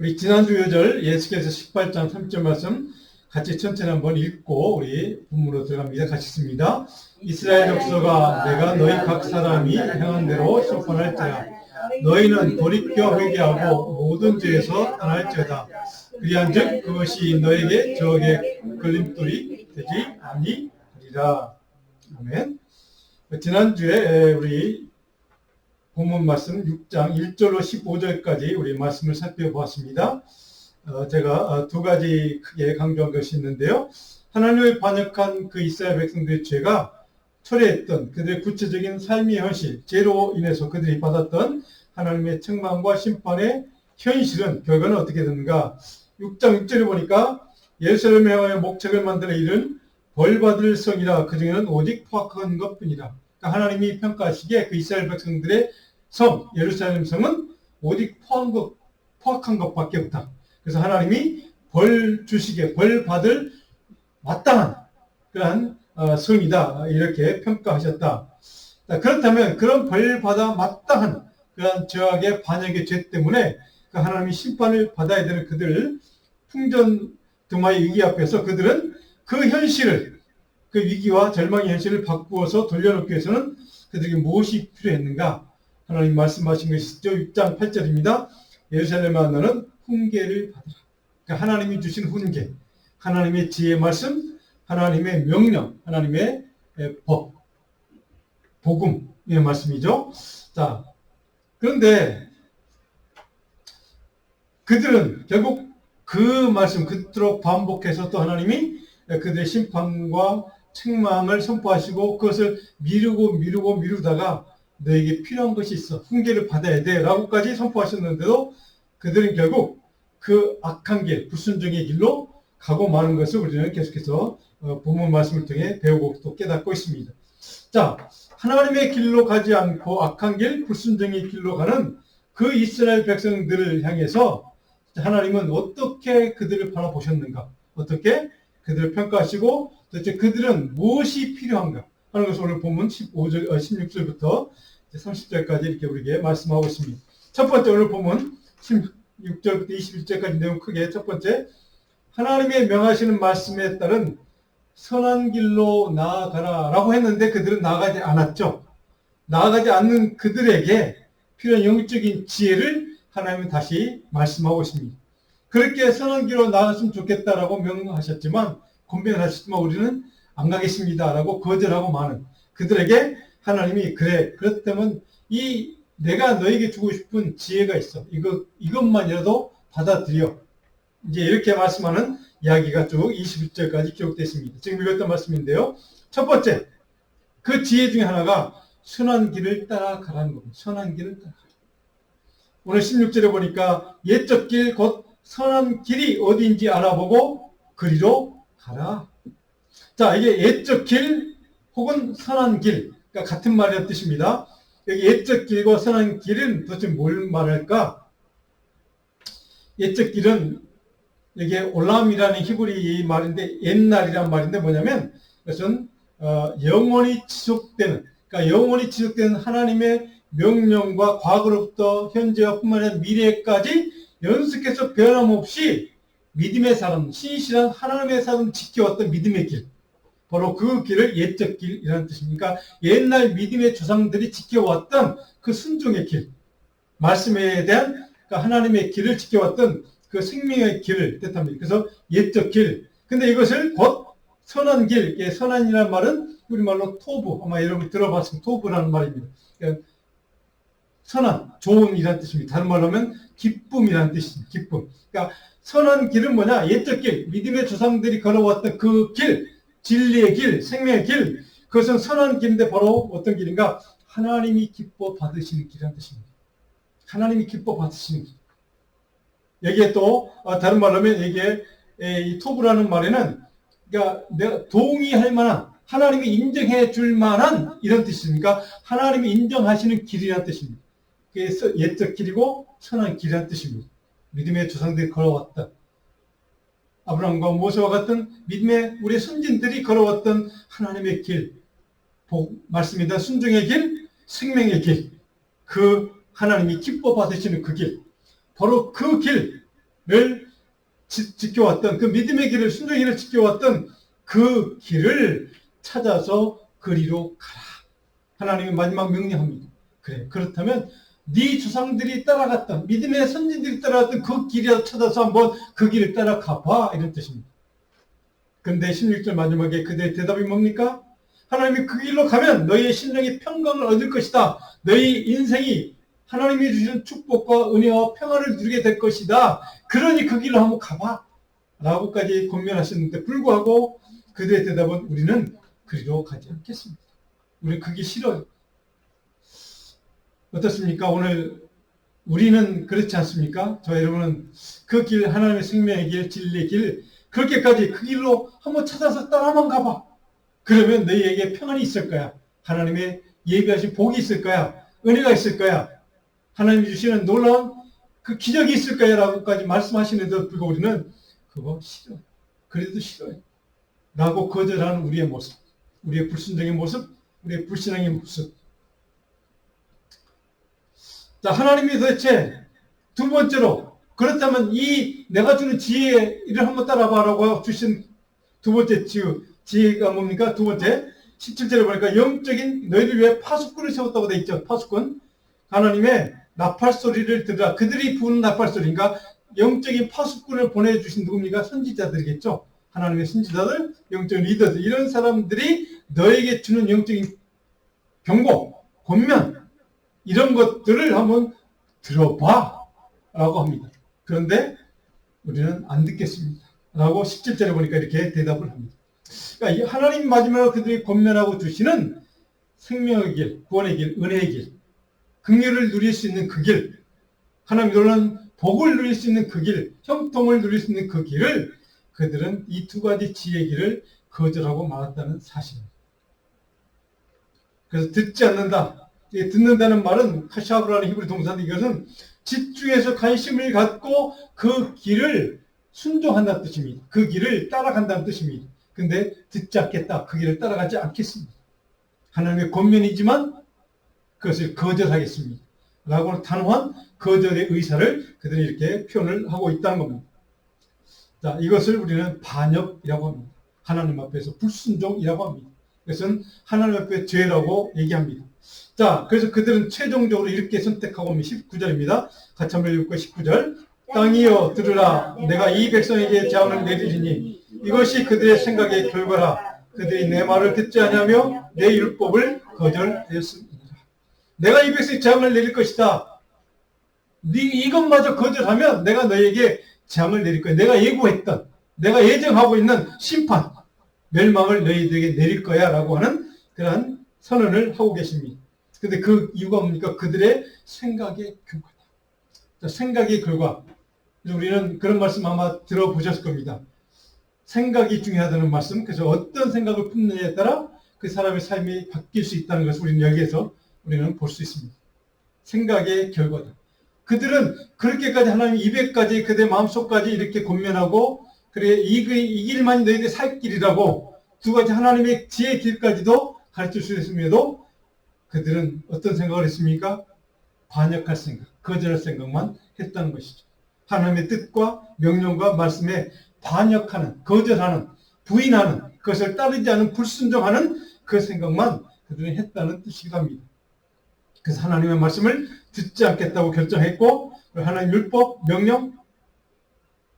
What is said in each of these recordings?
우리 지난주 요절 예수께서 18장 3절 말씀 같이 천천히 한번 읽고 우리 본문으로 들어갑니다. 같이 읽습니다. 이스라엘 족속아, 내가 너희 각 사람이 행한 대로 심판할지라. 너희는 돌이켜 회개하고 모든 죄에서 떠날지어다. 그리한즉 그것이 너에게 적의 걸림돌이 되지 아니하리라. 아멘. 지난주에 우리 본문 말씀 6장 1절로 15절까지 우리 말씀을 살펴보았습니다. 제가 두 가지 크게 강조한 것이 있는데요. 하나님을 반역한 그 이스라엘 백성들의 죄가 초래했던 그들의 구체적인 삶의 현실, 죄로 인해서 그들이 받았던 하나님의 책망과 심판의 현실은 결과는 어떻게 되는가? 6장 6절에 보니까 예루살렘에 향하여 목책을 만들어 이른 벌받을 성이라 그 중에는 오직 포악한 것뿐이라. 그러니까 하나님이 평가하시기에 그 이스라엘 백성들의 성, 예루살렘 성은 오직 포악한 것밖에 없다. 그래서 하나님이 벌 주시기에 벌 받을 마땅한 그러한 성이다. 이렇게 평가하셨다. 그렇다면 그런 벌 받아 마땅한 그러한 죄악의 반역의 죄 때문에 그 하나님이 심판을 받아야 되는 그들을 풍전 등화의 위기 앞에서 그들은 그 현실을, 그 위기와 절망의 현실을 바꾸어서 돌려놓기 위해서는 그들에게 무엇이 필요했는가? 하나님 말씀하신 것이 있죠. 6장 8절입니다. 예루살렘아 너는 훈계를 받으라. 그러니까 하나님이 주신 훈계, 하나님의 지혜의 말씀, 하나님의 명령, 하나님의 법, 복음의 말씀이죠. 자, 그런데 그들은 결국 그 말씀 그토록 반복해서 또 하나님이 그들의 심판과 책망을 선포하시고 그것을 미루다가 너에게 필요한 것이 있어. 훈계를 받아야 돼. 라고까지 선포하셨는데도 그들은 결국 그 악한 길, 불순종의 길로 가고 마는 것을 우리는 계속해서 본문 말씀을 통해 배우고 또 깨닫고 있습니다. 자, 하나님의 길로 가지 않고 악한 길, 불순종의 길로 가는 그 이스라엘 백성들을 향해서 하나님은 어떻게 그들을 바라보셨는가? 어떻게 그들을 평가하시고 도대체 그들은 무엇이 필요한가? 하는 것을 오늘 본문 16절부터 30절까지 이렇게 우리에게 말씀하고 있습니다. 첫 번째 오늘 본문 16절부터 21절까지 내용 크게 첫 번째 하나님의 명하시는 말씀에 따른 선한 길로 나아가라 라고 했는데 그들은 나아가지 않았죠. 나아가지 않는 그들에게 필요한 영적인 지혜를 하나님은 다시 말씀하고 있습니다. 그렇게 선한 길로 나아갔으면 좋겠다라고 명하셨지만 권면을 하셨지만 우리는 안 가겠습니다 라고 거절하고 마는 그들에게 하나님이 그래 그렇다면 이 내가 너에게 주고 싶은 지혜가 있어. 이것만이라도 받아들여. 이제 이렇게 말씀하는 이야기가 쭉 21절까지 기록되어 있습니다. 지금 읽었던 말씀인데요. 첫 번째, 그 지혜 중에 하나가 선한 길을 따라가라는 겁니다. 선한 길을 따라가라. 오늘 16절에 보니까 옛적 길, 곧 선한 길이 어디인지 알아보고 그리로 가라. 자, 이게 옛적 길 혹은 선한 길, 그러니까 같은 말이라는 뜻입니다. 여기 옛적 길과 선한 길은 도대체 뭘 말할까? 옛적 길은 이게 올람이라는 히브리 말인데 옛날이란 말인데 뭐냐면 그것은 영원히 지속되는 그러니까 영원히 지속되는 하나님의 명령과 과거로부터 현재와 뿐만 아니라 미래까지 연속해서 변함없이 믿음의 사람, 신실한 하나님의 사람을 지켜왔던 믿음의 길 바로 그 길을 옛적 길이라는 뜻입니까? 옛날 믿음의 조상들이 지켜왔던 그 순종의 길 말씀에 대한 그러니까 하나님의 길을 지켜왔던 그 생명의 길을 뜻합니다. 그래서 옛적 길. 근데 이것을 곧 선한 길, 선한이라는 말은 우리말로 토부, 아마 여러분 들어봤으면 토부라는 말입니다. 그러니까 선한, 좋은이라는 뜻입니다. 다른 말로 하면 기쁨이라는 뜻입니다. 기쁨. 그러니까 선한 길은 뭐냐? 옛적 길, 믿음의 조상들이 걸어왔던 그 길, 진리의 길, 생명의 길. 그것은 선한 길인데 바로 어떤 길인가? 하나님이 기뻐 받으시는 길이라는 뜻입니다. 하나님이 기뻐 받으시는 길. 여기에 또 다른 말로 하면 이게 이 토부라는 말에는 그러니까 내가 동의할 만한 하나님이 인정해 줄 만한 이런 뜻입니까? 하나님이 인정하시는 길이라는 뜻입니다. 그래서 옛적 길이고 선한 길이라는 뜻입니다. 믿음의 조상들이 걸어왔다. 아브라함과 모세와 같은 믿음의 우리 선진들이 걸어왔던 하나님의 길, 말씀입니다. 순종의 길, 생명의 길, 그 하나님이 기뻐 받으시는 그 길. 바로 그 길, 지켜왔던 그 믿음의 길을 순종의 길을 지켜왔던 그 길을 찾아서 그리로 가라. 하나님의 마지막 명령합니다. 그래, 그렇다면 네 조상들이 따라갔던 믿음의 선진들이 따라갔던 그 길을 찾아서 한번 그 길을 따라가봐, 이런 뜻입니다. 근데 16절 마지막에 그들의 대답이 뭡니까? 하나님이 그 길로 가면 너희의 심령이 평강을 얻을 것이다. 너희 인생이 하나님이 주시는 축복과 은혜와 평화를 누리게 될 것이다. 그러니 그 길로 한번 가봐 라고까지 권면하셨는데 불구하고 그들의 대답은 우리는 그리로 가지 않겠습니다. 우리는 그게 싫어요. 어떻습니까? 오늘 우리는 그렇지 않습니까? 저 여러분은 그 길, 하나님의 생명의 길, 진리의 길, 그렇게까지 그 길로 한번 찾아서 따라만 가봐. 그러면 너희에게 평안이 있을 거야. 하나님의 예비하신 복이 있을 거야. 은혜가 있을 거야. 하나님이 주시는 놀라운 그 기적이 있을 거야 라고까지 말씀하시는데도 불구하고 우리는 그거 싫어요. 그래도 싫어요. 라고 거절하는 우리의 모습, 우리의 불순종의 모습, 우리의 불신앙의 모습. 자, 하나님이 도대체 두 번째로, 그렇다면 이 내가 주는 지혜를 한번 따라봐라고 주신 두 번째 지혜가 뭡니까? 두 번째 17절에 보니까 영적인 너희를 위해 파수꾼을 세웠다고 돼 있죠. 파수꾼. 하나님의 나팔소리를 들으라. 그들이 부는 나팔소리인가? 영적인 파수꾼을 보내주신 누굽니까? 선지자들이겠죠. 하나님의 선지자들, 영적인 리더들, 이런 사람들이 너에게 주는 영적인 경고, 권면, 이런 것들을 한번 들어봐 라고 합니다. 그런데 우리는 안 듣겠습니다 라고 17절에 보니까 이렇게 대답을 합니다. 그러니까 하나님 마지막으로 그들이 권면하고 주시는 생명의 길, 구원의 길, 은혜의 길, 긍휼을 누릴 수 있는 그 길, 하나님 놀라운 복을 누릴 수 있는 그 길, 형통을 누릴 수 있는 그 길을 그들은 이 두 가지 지혜의 길을 거절하고 말았다는 사실입니다. 그래서 듣지 않는다. 듣는다는 말은 카샤브라는 히브리 동사인데 이것은 집중해서 관심을 갖고 그 길을 순종한다는 뜻입니다. 그 길을 따라간다는 뜻입니다. 근데 듣지 않겠다. 그 길을 따라가지 않겠습니다. 하나님의 권면이지만 그것을 거절하겠습니다. 라고 단호한 거절의 의사를 그들이 이렇게 표현을 하고 있다는 겁니다. 자, 이것을 우리는 반역이라고 합니다. 하나님 앞에서 불순종이라고 합니다. 그것은 하나님 앞에 죄라고 얘기합니다. 자, 그래서 그들은 최종적으로 이렇게 선택하고 오면 19절입니다. 같이 한번 읽고 19절. 땅이여 들으라. 내가 이 백성에게 재앙을 내리리니 이것이 그들의 생각의 결과라. 그들이 내 말을 듣지 않으며 내 율법을 거절하였습니다. 내가 이 백성에 재앙을 내릴 것이다. 이것마저 거절하면 내가 너에게 재앙을 내릴 거야. 내가 예고했던, 내가 예정하고 있는 심판, 멸망을 너희들에게 내릴 거야 라고 하는 그러한 선언을 하고 계십니다. 근데 그 이유가 뭡니까? 그들의 생각의 결과다. 자, 생각의 결과. 우리는 그런 말씀 아마 들어보셨을 겁니다. 생각이 중요하다는 말씀. 그래서 어떤 생각을 품느냐에 따라 그 사람의 삶이 바뀔 수 있다는 것을 우리는 여기에서 우리는 볼 수 있습니다. 생각의 결과다. 그들은 그렇게까지 하나님 200가지 그들의 마음속까지 이렇게 권면하고 그래 이 길만이 너희들의 살 길이라고 두 가지 하나님의 지혜의 길까지도 가르칠 수 있음에도 그들은 어떤 생각을 했습니까? 반역할 생각, 거절할 생각만 했다는 것이죠. 하나님의 뜻과 명령과 말씀에 반역하는, 거절하는, 부인하는, 그것을 따르지 않은, 불순종하는 그 생각만 그들은 했다는 뜻이기도 합니다. 그래서 하나님의 말씀을 듣지 않겠다고 결정했고 하나님 율법, 명령,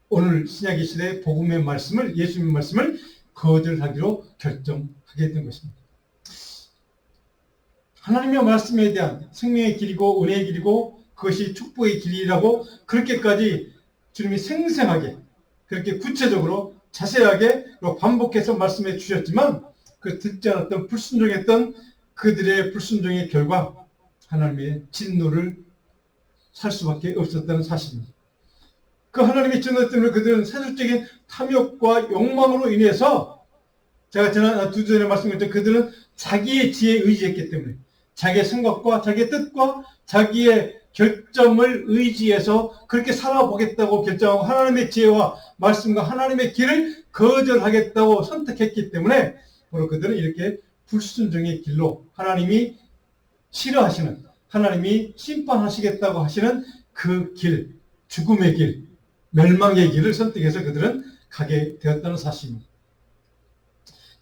오늘 신약의 시대의 복음의 말씀을, 예수님의 말씀을 거절하기로 결정하게 된 것입니다. 하나님의 말씀에 대한 생명의 길이고 은혜의 길이고 그것이 축복의 길이라고 그렇게까지 주님이 생생하게 그렇게 구체적으로 자세하게 반복해서 말씀해 주셨지만 그 듣지 않았던 불순종했던 그들의 불순종의 결과 하나님의 진노를 살 수밖에 없었다는 사실입니다. 그 하나님의 진노 때문에 그들은 세속적인 탐욕과 욕망으로 인해서 제가 지난 두 전에 말씀드렸죠. 그들은 자기의 지혜에 의지했기 때문에 자기의 생각과 자기의 뜻과 자기의 결정을 의지해서 그렇게 살아보겠다고 결정하고 하나님의 지혜와 말씀과 하나님의 길을 거절하겠다고 선택했기 때문에 바로 그들은 이렇게 불순종의 길로 하나님이 싫어하시는 하나님이 심판하시겠다고 하시는 그 길, 죽음의 길, 멸망의 길을 선택해서 그들은 가게 되었다는 사실입니다.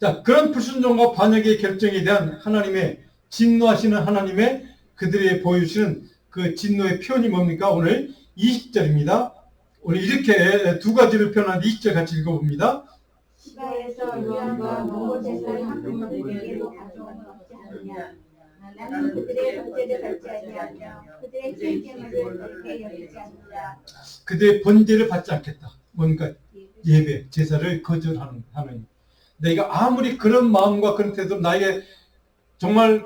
자, 그런 불순종과 반역의 결정에 대한 하나님의 진노하시는 하나님의 그들의 보여주시는 그 진노의 표현이 뭡니까? 오늘 20절입니다. 오늘 이렇게 두 가지를 표현한 20절 같이 읽어봅니다. 시가에서 유황과 농고 제사를 한동안 그에게로 가져온 것이 아니냐. 나는 그들의 번제를 받지 아니하며 그들의 책임을 그렇게 여기지 않는다. 그들의 번제를 받지 않겠다. 뭔가 예배, 제사를 거절하는 하나님. 내가 아무리 그런 마음과 그런 태도로 나에게 정말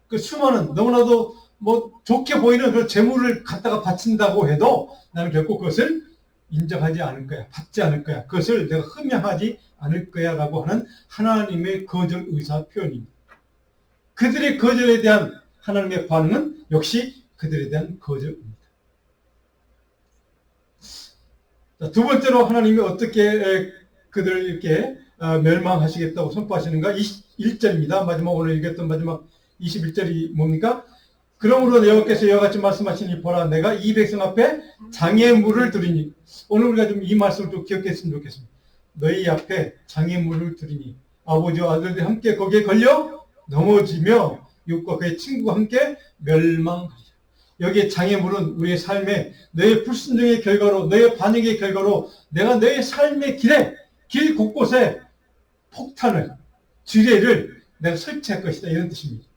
그 수많은 너무나도 뭐 좋게 보이는 그 재물을 갖다가 바친다고 해도 나는 결코 그것을 인정하지 않을 거야. 받지 않을 거야. 그것을 내가 흠양하지 않을 거야 라고 하는 하나님의 거절 의사 표현입니다. 그들의 거절에 대한 하나님의 반응은 역시 그들에 대한 거절입니다. 자, 두 번째로 하나님이 어떻게 그들을 이렇게 멸망하시겠다고 선포하시는가? 21절입니다. 마지막 오늘 읽었던 마지막 21절이 뭡니까? 그러므로 여호와께서 이와 같이 말씀하시니 보라 내가 이 백성 앞에 장애물을 두리니. 오늘 우리가 좀 이 말씀을 좀 기억했으면 좋겠습니다. 너희 앞에 장애물을 두리니 아버지와 아들들이 함께 거기에 걸려 넘어지며 육과 그의 친구가 함께 멸망하리라. 여기에 장애물은 우리의 삶에 너의 불순종의 결과로 너의 반역의 결과로 내가 너의 삶의 길 곳곳에 폭탄을 지뢰를 내가 설치할 것이다 이런 뜻입니다.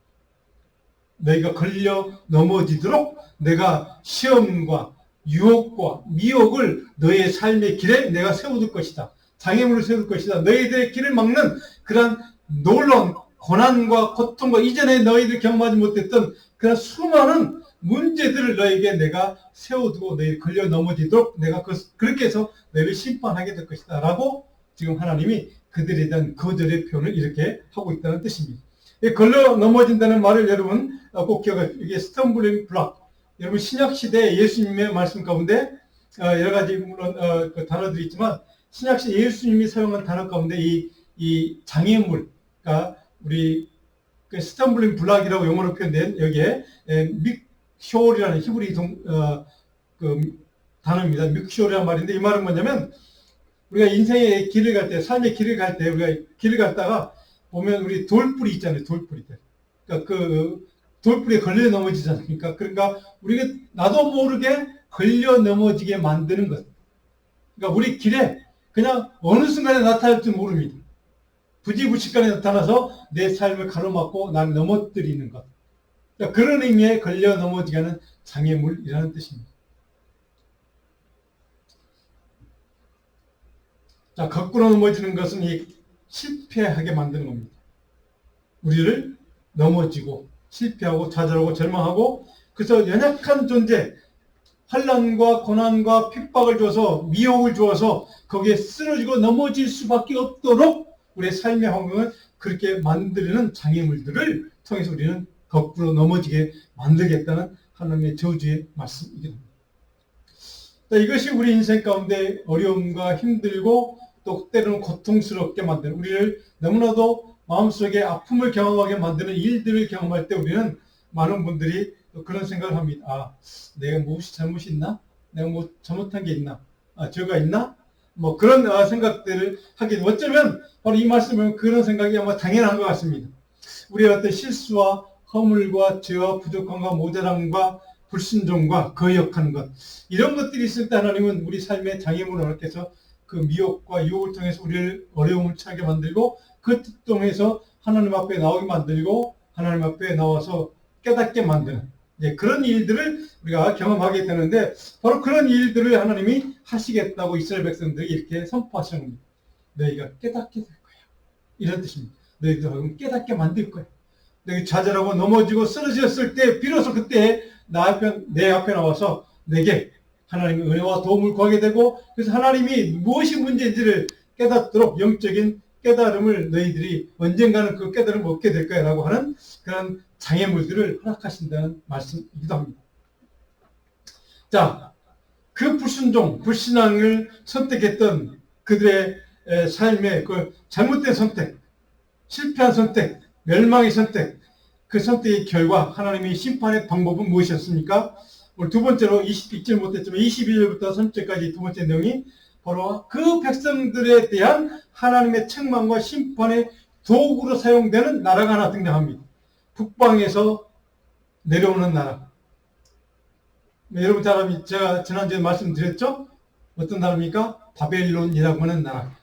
너희가 걸려 넘어지도록 내가 시험과 유혹과 미혹을 너희의 삶의 길에 내가 세워둘 것이다. 장애물을 세울 것이다. 너희들의 길을 막는 그런 놀라운 고난과 고통과 이전에 너희들 경험하지 못했던 그런 수많은 문제들을 너에게 내가 세워두고 너희 걸려 넘어지도록 내가 그렇게 해서 너희를 심판하게 될 것이다 라고 지금 하나님이 그들에 대한 거절의 표현을 이렇게 하고 있다는 뜻입니다. 걸려 넘어진다는 말을 여러분 꼭 기억하세요. 이게 스텀블링 블록. 여러분 신약시대 예수님의 말씀 가운데 여러 가지 물론 그 단어들이 있지만 신약시대 예수님이 사용한 단어 가운데 이 장애물, 그러니까 우리 그 스텀블링 블록이라고 영어로 표현된 여기에 믹쇼리라는 히브리 그 단어입니다. 믹쇼리라는 말인데 이 말은 뭐냐면 우리가 인생의 길을 갈 때, 삶의 길을 갈 때 우리가 길을 갔다가 보면 우리 돌뿌리 있잖아요. 돌뿌리들. 그러니까 그 돌뿌리에 걸려 넘어지지 않습니까? 그러니까 우리가 나도 모르게 걸려 넘어지게 만드는 것. 그러니까 우리 길에 그냥 어느 순간에 나타날지 모릅니다. 부지불식간에 나타나서 내 삶을 가로막고 나를 넘어뜨리는 것. 그러니까 그런 의미에 걸려 넘어지게 하는 장애물이라는 뜻입니다. 자, 거꾸로 넘어지는 것은 이 실패하게 만드는 겁니다. 우리를 넘어지고 실패하고 좌절하고 절망하고 그래서 연약한 존재, 환난과 고난과 핍박을 줘서 미혹을 주어서 거기에 쓰러지고 넘어질 수밖에 없도록 우리의 삶의 환경을 그렇게 만들려는 장애물들을 통해서 우리는 거꾸로 넘어지게 만들겠다는 하나님의 저주의 말씀이기도 합니다. 자, 이것이 우리 인생 가운데 어려움과 힘들고 또 때로는 고통스럽게 만드는 우리를 너무나도 마음속에 아픔을 경험하게 만드는 일들을 경험할 때 우리는 많은 분들이 그런 생각을 합니다. 아, 내가 무엇이 잘못이 있나? 내가 뭐 잘못한 게 있나? 죄가 있나? 뭐 그런 생각들을 하게 되고 어쩌면 바로 이 말씀은 그런 생각이 아마 당연한 것 같습니다. 우리의 어떤 실수와 허물과 죄와 부족함과 모자람과 불순종과 거역하는 것 이런 것들이 있을 때 하나님은 우리 삶의 장애물을 허락해서 그 미혹과 유혹을 통해서 우리를 어려움을 처하게 만들고 그 뜻 통해서 하나님 앞에 나오게 만들고 하나님 앞에 나와서 깨닫게 만드는 그런 일들을 우리가 경험하게 되는데 바로 그런 일들을 하나님이 하시겠다고 이스라엘 백성들이 이렇게 선포하시는 겁니다. 너희가 깨닫게 될 거야. 이런 뜻입니다. 너희들 깨닫게 만들 거야. 너희 좌절하고 넘어지고 쓰러졌을 때 비로소 그때 내 앞에 나와서 내게 하나님의 은혜와 도움을 구하게 되고 그래서 하나님이 무엇이 문제인지를 깨닫도록 영적인 깨달음을 너희들이 언젠가는 그 깨달음을 얻게 될 거야 라고 하는 그런 장애물들을 허락하신다는 말씀이기도 합니다. 자, 그 불순종, 불신앙을 선택했던 그들의 삶의 그 잘못된 선택, 실패한 선택, 멸망의 선택, 그 선택의 결과 하나님의 심판의 방법은 무엇이었습니까? 오늘 두 번째로 읽질 못했지만 22절부터 3절까지 두 번째 내용이 바로 그 백성들에 대한 하나님의 책망과 심판의 도구로 사용되는 나라가 하나 등장합니다. 북방에서 내려오는 나라. 여러분 잘 제가 지난주에 말씀드렸죠? 어떤 나라입니까? 바벨론이라고 하는 나라.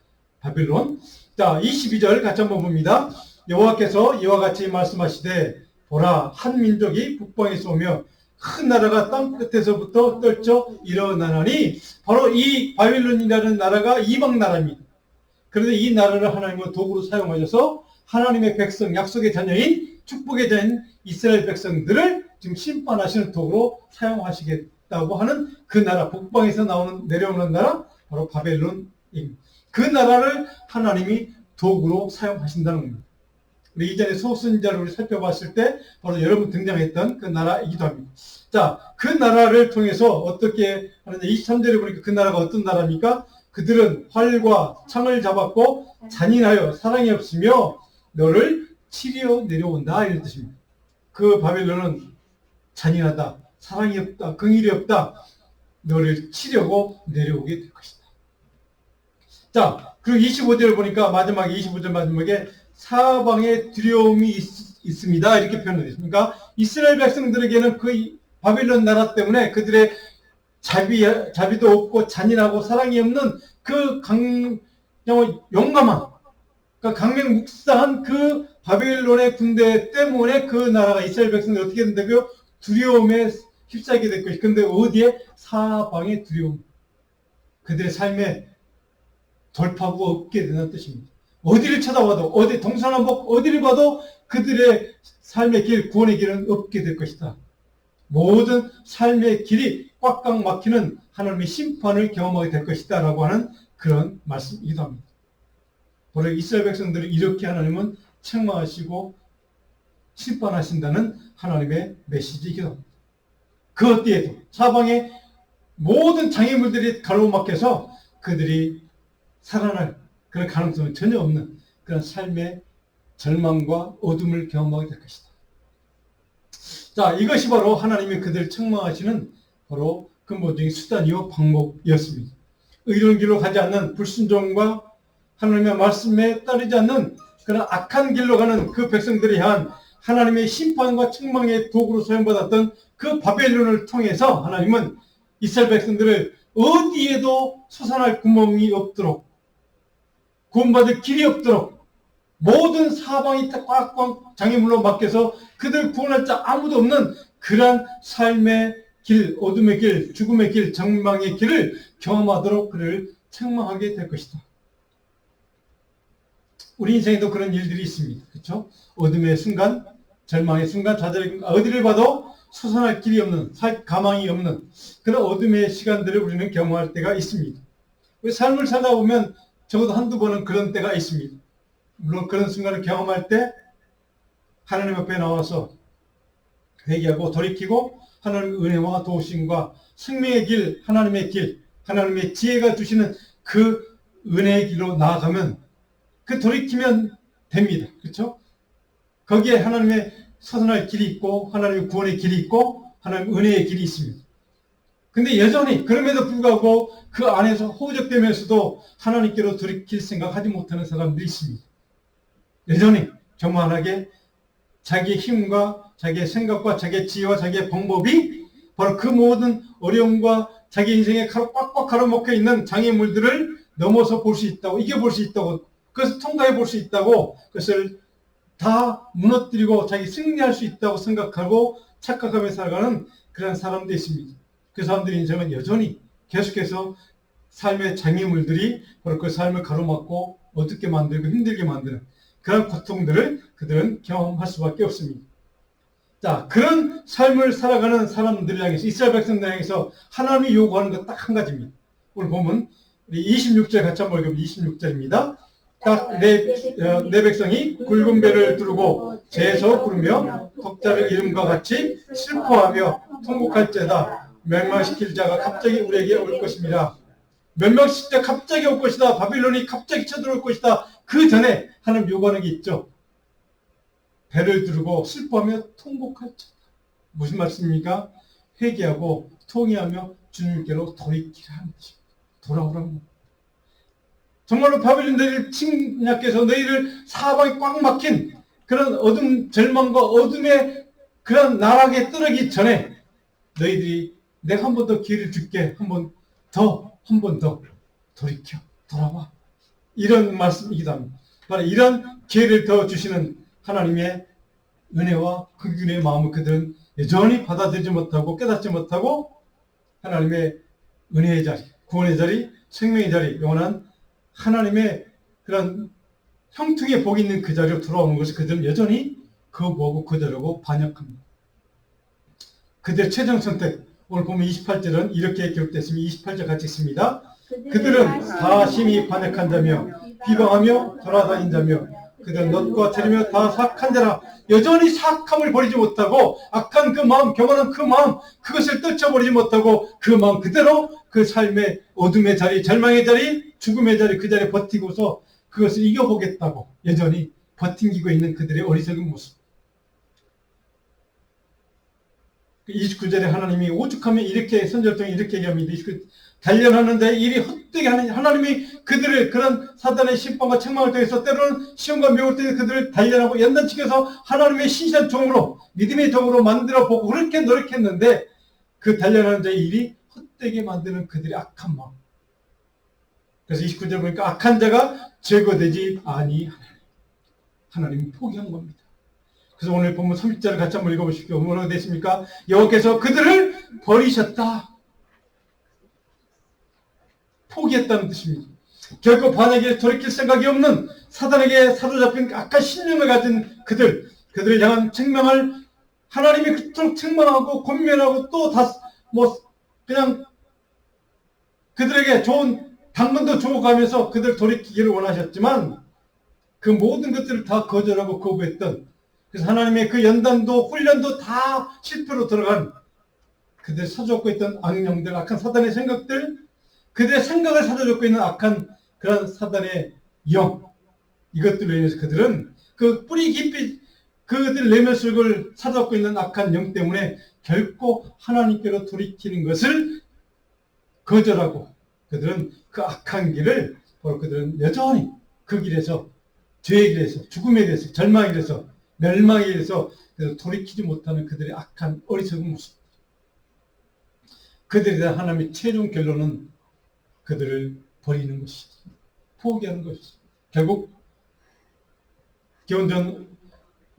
바벨론. 자, 22절 같이 한번 봅니다. 여호와께서 이와 같이 말씀하시되 보라, 한 민족이 북방에서 오며 큰 나라가 땅 끝에서부터 떨쳐 일어나나니, 바로 이 바벨론이라는 나라가 이방 나라입니다. 그런데 이 나라를 하나님은 도구로 사용하셔서 하나님의 백성, 약속의 자녀인 축복의 자녀인 이스라엘 백성들을 지금 심판하시는 도구로 사용하시겠다고 하는 그 나라, 북방에서 내려오는 나라, 바로 바벨론입니다. 그 나라를 하나님이 도구로 사용하신다는 겁니다. 우리 이전에 소선자를 살펴봤을 때 바로 여러분 등장했던 그 나라이기도 합니다. 자, 그 나라를 통해서 어떻게 하느냐. 23절에 보니까 그 나라가 어떤 나라입니까? 그들은 활과 창을 잡았고 잔인하여 사랑이 없으며 너를 치려 내려온다, 이런 뜻입니다. 그 바벨론은 잔인하다, 사랑이 없다, 긍휼이 없다, 너를 치려고 내려오게 될 것이다. 자, 그리고 25절을 보니까 마지막에 25절 마지막에 사방에 두려움이 있습니다, 이렇게 표현되어 있습니다. 이스라엘 백성들에게는 그 바벨론 나라 때문에 그들의 자비도 없고 잔인하고 사랑이 없는 그 용감한, 그러니까 강맹묵사한 그 바벨론의 군대 때문에 그 나라가, 이스라엘 백성들이 어떻게 된다고요? 두려움에 휩싸이게 될 것이. 근데 어디에? 사방의 두려움. 그들의 삶에 돌파구가 없게 되는 뜻입니다. 어디를 쳐다봐도, 어디 동서남북 어디를 봐도 그들의 삶의 길, 구원의 길은 없게 될 것이다. 모든 삶의 길이 꽉꽉 막히는 하나님의 심판을 경험하게 될 것이다 라고 하는 그런 말씀이기도 합니다. 바로 이스라엘 백성들을 이렇게 하나님은 책망하시고 심판하신다는 하나님의 메시지이기도 합니다. 그 어디에도 사방에 모든 장애물들이 가로막혀서 그들이 살아날 그런 가능성은 전혀 없는 그런 삶의 절망과 어둠을 경험하게 될 것이다. 자, 이것이 바로 하나님이 그들을 책망하시는 바로 근본적인 수단이요 방법이었습니다. 의로운 길로 가지 않는 불순종과 하나님의 말씀에 따르지 않는 그런 악한 길로 가는 그 백성들에 향한 하나님의 심판과 책망의 도구로 사용받았던 그 바벨론을 통해서 하나님은 이스라엘 백성들을 어디에도 솟아날 구멍이 없도록, 구원받을 길이 없도록 모든 사방이 꽉꽉 장애물로 막혀서 그들 구원할 자 아무도 없는 그러한 삶의 길, 어둠의 길, 죽음의 길, 절망의 길을 경험하도록 그를 책망하게 될 것이다. 우리 인생에도 그런 일들이 있습니다. 그렇죠? 어둠의 순간, 절망의 순간, 좌절의 어디를 봐도 솟아날 길이 없는, 가망이 없는 그런 어둠의 시간들을 우리는 경험할 때가 있습니다. 우리 삶을 살다 보면 적어도 한두 번은 그런 때가 있습니다. 물론 그런 순간을 경험할 때 하나님 앞에 나와서 회개하고 돌이키고 하나님의 은혜와 도우심과 생명의 길, 하나님의 지혜가 주시는 그 은혜의 길로 나아가면 그 돌이키면 됩니다. 그렇죠? 거기에 하나님의 솟아날 길이 있고 하나님의 구원의 길이 있고 하나님의 은혜의 길이 있습니다. 근데 여전히 그럼에도 불구하고 그 안에서 호적되면서도 하나님께로 돌이킬 생각하지 못하는 사람들이 있습니다. 여전히 교만하게 자기의 힘과 자기의 생각과 자기의 지혜와 자기의 방법이 바로 그 모든 어려움과 자기 인생에 꽉꽉 가로막혀 있는 장애물들을 넘어서 볼 수 있다고, 이겨볼 수 있다고, 그것을 통과해 볼 수 있다고, 그것을 다 무너뜨리고 자기 승리할 수 있다고 생각하고 착각하며 살아가는 그런 사람들이 있습니다. 그 사람들의 인생은 여전히 계속해서 삶의 장애물들이 바로 그 삶을 가로막고 어둡게 만들고 힘들게 만드는 그런 고통들을 그들은 경험할 수밖에 없습니다. 자, 그런 삶을 살아가는 사람들을 향해서, 이스라엘 백성들 향해서 하나님이 요구하는 것 딱 한 가지입니다. 오늘 보면 우리 26절 같이 한번 읽어보면 26절입니다. 딱 내 백성이 굵은 배를 두르고 재에서 부르며 독자를 이름과 같이 슬퍼하며 통곡할지어다. 멸망시킬 자가 갑자기 우리에게 올 것입니다. 멸망시킬 자 갑자기 올 것이다. 바빌론이 갑자기 쳐들어올 것이다. 그 전에 하나님 요구하는 게 있죠. 배를 두르고 슬퍼하며 통곡할지어다. 무슨 말씀입니까? 회개하고 통회하며 주님께로 돌이키라 하는 것입니다. 돌아오라고. 정말로 바벨론들을 침략해서 너희를 사방에 꽉 막힌 그런 어둠, 절망과 어둠의 그런 나락에 떨어지기 전에 너희들이 내가 한 번 더 기회를 줄게. 한 번 더 돌이켜 돌아와. 이런 말씀이기도 합니다. 바로 이런 기회를 더 주시는 하나님의 은혜와 긍휼의 마음을 그들은 여전히 받아들이지 못하고 깨닫지 못하고 하나님의 은혜의 자리, 구원의 자리, 생명의 자리, 영원한 하나님의 그런 형통의 복이 있는 그 자리로 돌아오는 것을 그들은 여전히 거부하고 거절하고 반역합니다. 그들의 최종 선택, 오늘 보면 28절은 이렇게 기록됐습니다. 28절 같이 읽습니다. 그들은 다 심히 반역한 자며 비방하며 돌아다닌 자며 그들은 넛과 테리며 다 사악한 자라. 여전히 사악함을 버리지 못하고 악한 그 마음, 교만한 그 마음, 그것을 떨쳐버리지 못하고 그 마음 그대로 그 삶의 어둠의 자리, 절망의 자리, 죽음의 자리, 그 자리에 버티고서 그것을 이겨보겠다고 여전히 버팅기고 있는 그들의 어리석은 모습. 29절에 하나님이 오죽하면 이렇게 선지자를 통해 이렇게 얘기합니다. 단련하는데 일이 헛되게 하는 하나님이 그들을 그런 사단의 심판과 책망을 통해서 때로는 시험과 매울 때 그들을 단련하고 연단시켜서 하나님의 신실한 종으로 믿음의 종으로 만들어 보고 그렇게 노력했는데 그 단련하는 자의 일이 헛되게 만드는 그들의 악한 마음. 그래서 29절 보니까 악한 자가 제거되지 아니하나니 하나님이 포기한 겁니다. 그래서 오늘 본문 30절을 같이 한번 읽어보십시오. 뭐라고 되십니까? 여호와께서 그들을 버리셨다. 포기했다는 뜻입니다. 결코 반역에 돌이킬 생각이 없는 사단에게 사로잡힌 악한 신념을 가진 그들을 향한 책망을 하나님이 그토록 책망하고 권면하고 또 그냥 그들에게 좋은 당근도 주어가면서 그들 돌이키기를 원하셨지만 그 모든 것들을 다 거절하고 거부했던 그래서 하나님의 그 연단도 훈련도 다 실패로 들어간 그들 사로잡고 있던 악령들, 악한 사단의 생각들, 그들의 생각을 사로잡고 있는 악한 그런 사단의 영, 이것들로 인해서 그들은 그 뿌리 깊이 그들 내면속을 사로잡고 있는 악한 영 때문에 결코 하나님께로 돌이키는 것을 거절하고 그들은 그 악한 길을 바로 그들은 여전히 그 길에서 죄의 길에서 죽음의 길에서 절망의 길에서 멸망의 길에서 돌이키지 못하는 그들의 악한 어리석은 모습. 그들에 대한 하나님의 최종 결론은 그들을 버리는 것이죠. 포기하는 것이죠. 결국 기원전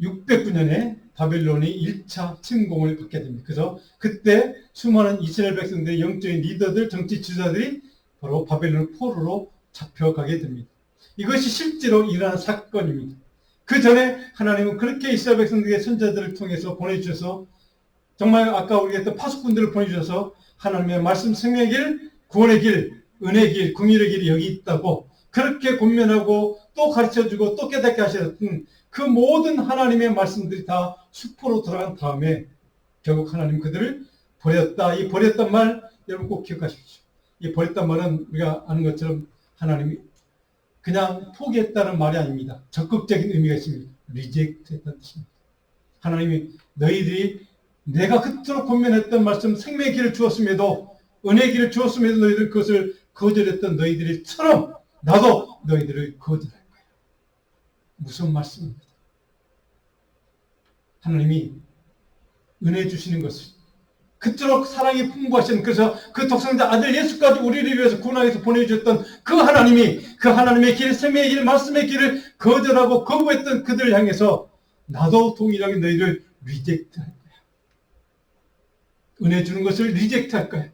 609년에 바벨론이 1차 침공을 받게 됩니다. 그래서 그때 수많은 이스라엘 백성들의 영적인 리더들, 정치 지도자들이 바로 바벨론 포로로 잡혀가게 됩니다. 이것이 실제로 일어난 사건입니다. 그 전에 하나님은 그렇게 이스라엘 백성들에게 선지자들을 통해서 보내주셔서 정말 아까 우리가 했던 파수꾼들을 보내주셔서 하나님의 말씀, 생명의 길, 구원의 길, 은혜의 길, 긍휼의 길이 여기 있다고 그렇게 권면하고 또 가르쳐주고 또 깨닫게 하셨던 그 모든 하나님의 말씀들이 다 수포로 들어간 다음에 결국 하나님 그들을 버렸다. 이 버렸단 말 여러분 꼭 기억하십시오. 이 버렸단 말은 우리가 아는 것처럼 하나님이 그냥 포기했다는 말이 아닙니다. 적극적인 의미가 있습니다. 리젝트 했다는 뜻입니다. 하나님이 너희들이 내가 그토록 권면했던 말씀 생명의 길을 주었음에도 은혜의 길을 주었음에도 너희들 그것을 거절했던 너희들처럼 나도 너희들을 거절할 거야. 무슨 말씀입니다. 하나님이 은혜 주시는 것을 그토록 사랑이 풍부하신 그래서 그 독생자 아들 예수까지 우리를 위해서 구원하기 위해서 보내주셨던 그 하나님이 그 하나님의 길, 생명의 길, 말씀의 길을 거절하고 거부했던 그들을 향해서 나도 동일하게 너희를 리젝트 할 거야. 은혜 주는 것을 리젝트 할 거야.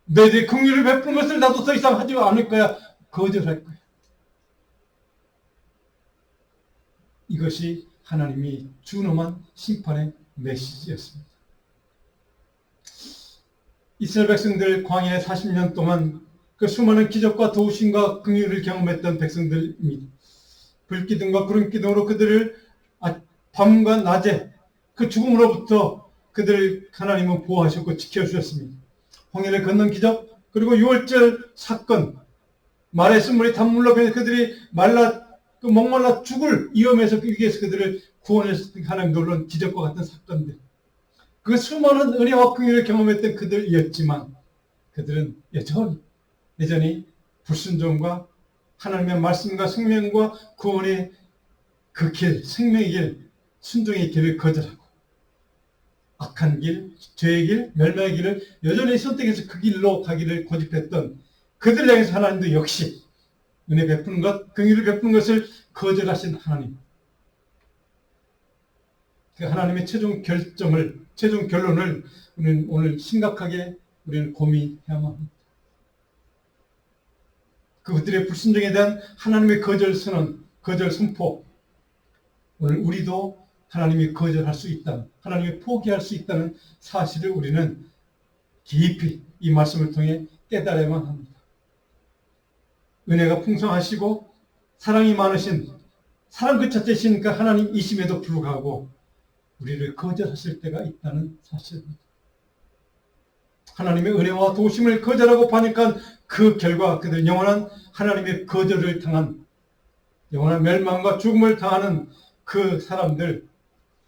너희들이 긍휼을 베푸는 것을 나도 더 이상 하지 않을 거야. 거절할 거야. 이것이 하나님이 준엄한 심판의 메시지였습니다. 이스라엘 백성들 광야에 40년 동안 그 수많은 기적과 도우심과 긍휼을 경험했던 백성들입니다. 불기둥과 구름기둥으로 그들을 밤과 낮에 그 죽음으로부터 그들을 하나님은 보호하셨고 지켜주셨습니다. 홍해를 건넌 기적, 그리고 6월절 사건, 말의 쓴물이 단물로 변해서 그들이 목말라 죽을 위험에서 위기에서 그들을 구원해서 하나님 놀라운 기적과 같은 사건들. 그 수많은 은혜와 긍휼을 경험했던 그들이었지만 그들은 여전히 불순종과 하나님의 말씀과 생명과 구원의 그 길, 생명의 길, 순종의 길을 거절하고 악한 길, 죄의 길, 멸망의 길을 여전히 선택해서 그 길로 가기를 고집했던 그들 향해서 하나님도 역시 은혜 베푸는 것, 긍휼을 베푸는 것을 거절하신 하나님. 그 하나님의 최종 결론을 우리는 오늘 심각하게 우리는 고민해야만 합니다. 그들의 불순종에 대한 하나님의 거절 선언, 거절 선포. 오늘 우리도 하나님이 거절할 수 있다는, 하나님이 포기할 수 있다는 사실을 우리는 깊이 이 말씀을 통해 깨달아야만 합니다. 은혜가 풍성하시고 사랑이 많으신, 사랑 그 자체이신 그 하나님이심에도 불구하고 우리를 거절하실 때가 있다는 사실입니다. 하나님의 은혜와 도우심을 거절하고 반역한 그 결과 그들 영원한 하나님의 거절을 당한, 영원한 멸망과 죽음을 당하는 그 사람들,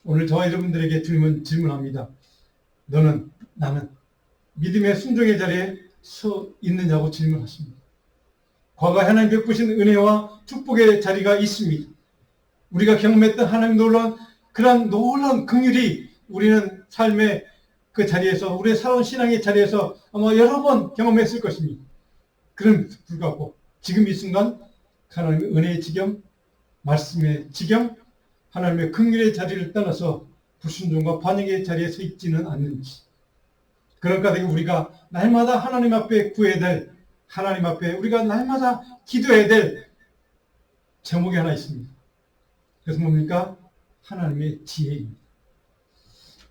오늘 저와 여러분들에게 주님은 질문합니다. 나는 믿음의 순종의 자리에 서 있느냐고 질문하십니다. 과거에 하나님 베푸신 은혜와 축복의 자리가 있습니다. 우리가 경험했던 하나님 그러한 놀라운 긍휼이 우리는 삶의 그 자리에서, 우리의 살아온 신앙의 자리에서 아마 여러 번 경험했을 것입니다. 그럼에도 불구하고 지금 이 순간 하나님의 은혜의 지경, 말씀의 지경, 하나님의 긍휼의 자리를 떠나서 불순종과 반역의 자리에 서 있지는 않는지. 그런 까닭에 우리가 날마다 하나님 앞에 구해야 될, 하나님 앞에 우리가 날마다 기도해야 될 제목이 하나 있습니다. 그래서 뭡니까? 하나님의 지혜입니다.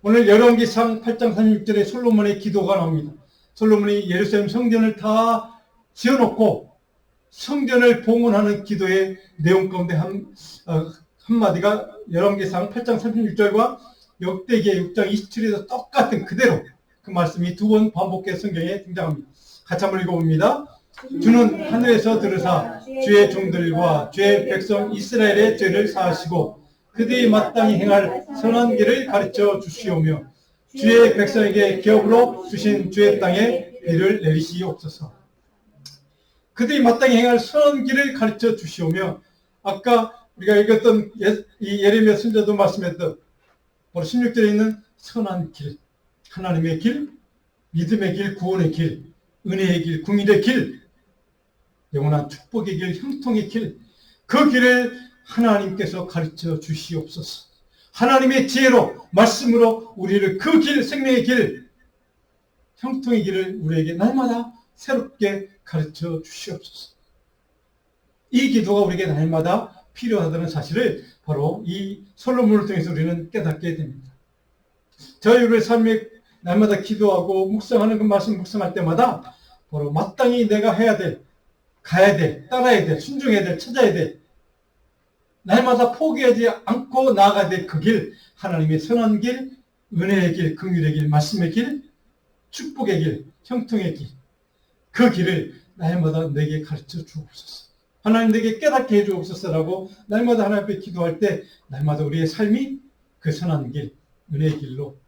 오늘 열왕기상 8장 36절에 솔로몬의 기도가 나옵니다. 솔로몬이 예루살렘 성전을 다 지어놓고 성전을 봉헌하는 기도의 내용 가운데 한마디가 열왕기상 8장 36절과 역대기의 6장 27절에서 똑같은 그대로 그 말씀이 두 번 반복해서 성경에 등장합니다. 같이 한번 읽어봅니다. 주는 하늘에서 들으사 주의 종들과 주의 백성 이스라엘의 죄를 사하시고 그들이 마땅히 행할 선한 길을 가르쳐 주시오며 주의 백성에게 기업으로 주신 주의 땅에 비를 내리시옵소서. 그들이 마땅히 행할 선한 길을 가르쳐 주시오며, 아까 우리가 읽었던 이 예레미야 선지자도 말씀했던 바로 16절에 있는 선한 길, 하나님의 길, 믿음의 길, 구원의 길, 은혜의 길, 궁일의 길, 영원한 축복의 길, 형통의 길, 그 길을 하나님께서 가르쳐 주시옵소서. 하나님의 지혜로, 말씀으로 우리를 그 길, 생명의 길, 형통의 길을 우리에게 날마다 새롭게 가르쳐 주시옵소서. 이 기도가 우리에게 날마다 필요하다는 사실을 바로 이 솔로몬을 통해서 우리는 깨닫게 됩니다. 저희 삶에 날마다 기도하고 묵상하는 그 말씀 묵상할 때마다 바로 마땅히 내가 해야 될, 가야 될, 따라야 될, 순종해야 될, 찾아야 될, 날마다 포기하지 않고 나아가야 될 그 길, 하나님의 선한 길, 은혜의 길, 긍휼의 길, 말씀의 길, 축복의 길, 형통의 길, 그 길을 날마다 내게 가르쳐 주옵소서. 하나님 내게 깨닫게 해 주옵소서라고 날마다 하나님 앞에 기도할 때 날마다 우리의 삶이 그 선한 길, 은혜의 길로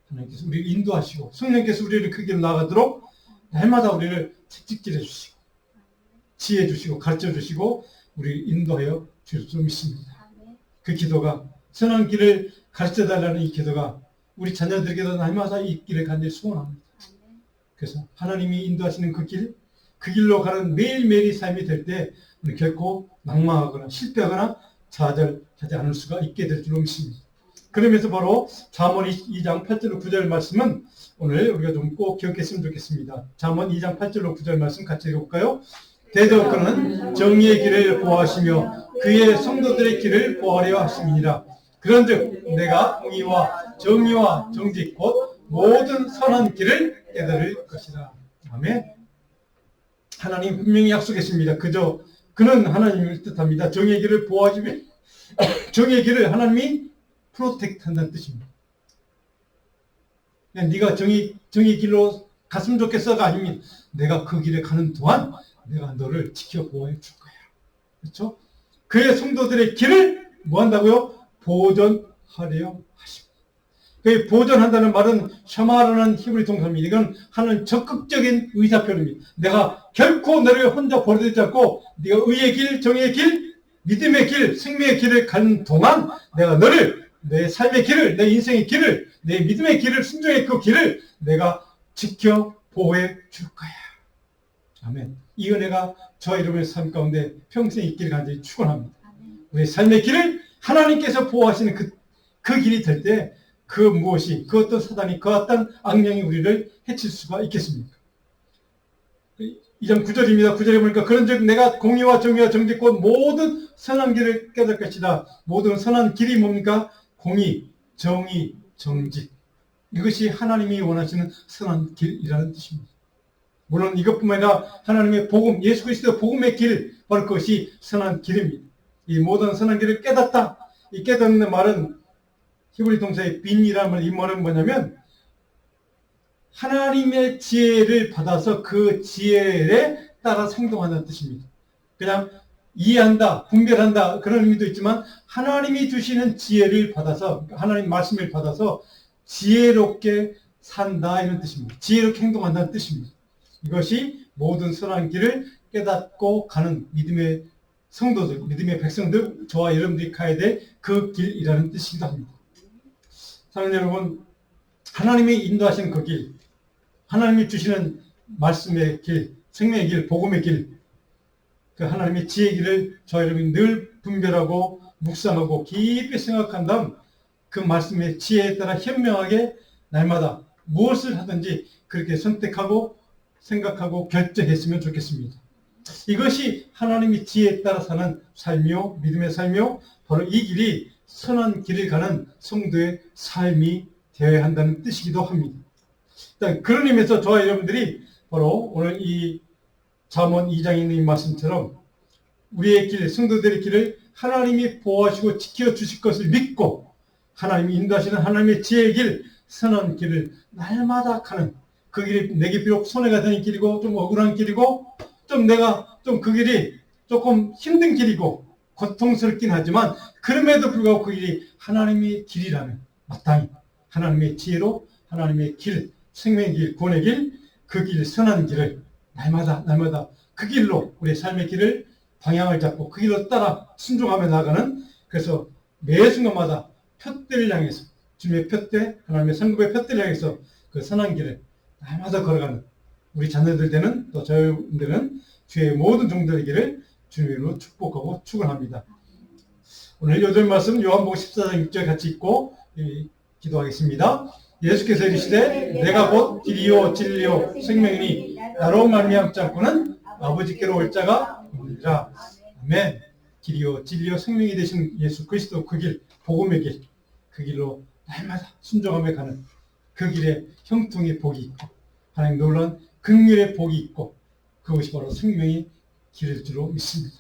하나님께서 우리를 인도하시고 성령께서 우리를 그 길로 나가도록 날마다 우리를 채찍질해 주시고 지혜 주시고 가르쳐 주시고 우리를 인도하여 주실 줄 믿습니다. 그 기도가, 선한 길을 가르쳐 달라는 이 기도가 우리 자녀들에게도 날마다 이 길을 간절히 소원합니다. 그래서 하나님이 인도하시는 그 길로 가는 매일매일의 삶이 될 때 우리 결코 낙망하거나 실패하거나 좌절하지 않을 수가 있게 될 줄로 믿습니다. 그러면서 바로 잠언 2장 8절로 9절 말씀은 오늘 우리가 좀 꼭 기억했으면 좋겠습니다. 잠언 2장 8절로 9절 말씀 같이 읽어볼까요? 대저 그는 정의의 길을 보호하시며 그의 성도들의 길을 보호하려 하심이니라. 그런즉 내가 공의와 정의와 정직 곧 모든 선한 길을 깨달을 것이라. 아멘. 하나님 분명히 약속했습니다. 그는 하나님을 뜻합니다. 정의의 길을 보호하시며 정의의 길을 하나님이 프로텍트 한다는 뜻입니다. 네가 정의 길로 갔으면 좋겠어가 아닙니다. 내가 그 길에 가는 동안 내가 너를 지켜 보호해 줄 거야. 그렇죠? 그의 성도들의 길을 뭐 한다고요? 보존하려 하십니다. 그 보존한다는 말은 샤마라는 히브리 동사입니다. 이건 하나님 적극적인 의사표현입니다. 내가 결코 너를 혼자 버려두지 않고 네가 의의 길, 정의의 길, 믿음의 길, 생명의 길을 가는 동안 내가 너를 내 삶의 길을, 내 인생의 길을, 내 믿음의 길을, 순종의 그 길을 내가 지켜 보호해 줄 거야. 아멘. 이 은혜가 저와 여러분의 삶 가운데 평생 있기를 간절히 축원합니다. 우리 삶의 길을 하나님께서 보호하시는 그 길이 될 때 그 무엇이, 그 어떤 사단이, 그 어떤 악령이 우리를 해칠 수가 있겠습니까? 2장 9절입니다. 9절에 보니까 그런즉 내가 공의와 정의와 정직 곧 모든 선한 길을 깨달을 것이다. 모든 선한 길이 뭡니까? 공의, 정의, 정직. 이것이 하나님이 원하시는 선한 길이라는 뜻입니다. 물론 이것뿐만 아니라 하나님의 복음, 예수 그리스도 복음의 길, 바로 그것이 선한 길입니다. 이 모든 선한 길을 깨닫다. 이 깨닫는 말은 히브리 동사의 빈이라는 말, 이 말은 뭐냐면 하나님의 지혜를 받아서 그 지혜에 따라 행동하는 뜻입니다. 그냥 이해한다, 분별한다 그런 의미도 있지만 하나님이 주시는 지혜를 받아서, 하나님 말씀을 받아서 지혜롭게 산다 이런 뜻입니다. 지혜롭게 행동한다는 뜻입니다. 이것이 모든 선한 길을 깨닫고 가는 믿음의 성도들, 믿음의 백성들, 저와 여러분들이 가야 될 그 길이라는 뜻이기도 합니다. 사랑하는 여러분, 하나님이 인도하시는 그 길, 하나님이 주시는 말씀의 길, 생명의 길, 복음의 길, 그 하나님의 지혜의 길을 저와 여러분이 늘 분별하고 묵상하고 깊이 생각한 다음 그 말씀의 지혜에 따라 현명하게 날마다 무엇을 하든지 그렇게 선택하고 생각하고 결정했으면 좋겠습니다. 이것이 하나님의 지혜에 따라 사는 삶이요, 믿음의 삶이요, 바로 이 길이 선한 길을 가는 성도의 삶이 되어야 한다는 뜻이기도 합니다. 일단 그런 의미에서 저와 여러분들이 바로 오늘 이 잠언 2장에 있는 이 말씀처럼 우리의 길, 성도들의 길을 하나님이 보호하시고 지켜주실 것을 믿고 하나님이 인도하시는 하나님의 지혜의 길, 선한 길을 날마다 가는 그 길이 내게 비록 손해가 되는 길이고 좀 억울한 길이고 좀 내가 좀 그 길이 조금 힘든 길이고 고통스럽긴 하지만 그럼에도 불구하고 그 길이 하나님의 길이라면 마땅히 하나님의 지혜로 하나님의 길, 생명의 길, 구원의 길, 그 길, 선한 길을 날마다 그 길로 우리의 삶의 길을 방향을 잡고 그 길로 따라 순종하며 나가는, 그래서 매 순간마다 푯대를 향해서 주님의 푯대, 하나님의 성급의 푯대를 향해서 그 선한 길을 날마다 걸어가는 우리 자녀들 되는 또 저희들은 주의 모든 종들에게를 주님으로 축복하고 축원합니다. 오늘 요즘 말씀 요한복음 14장 6절 같이 읽고 기도하겠습니다. 예수께서 이르시되 내가 곧 길이요 진리요 생명이니 나로 말미암지 않고는 아버지께로 올 자가 없느니라. 아멘. 길이요 진리요 생명이 되신 예수 그리스도 그 길, 복음의 길, 그 길로 날마다 순종하며 가는 그 길에 형통의 복이 있고 하나님 놀라운 긍휼의 복이 있고 그것이 바로 생명의 길일 줄로 믿습니다.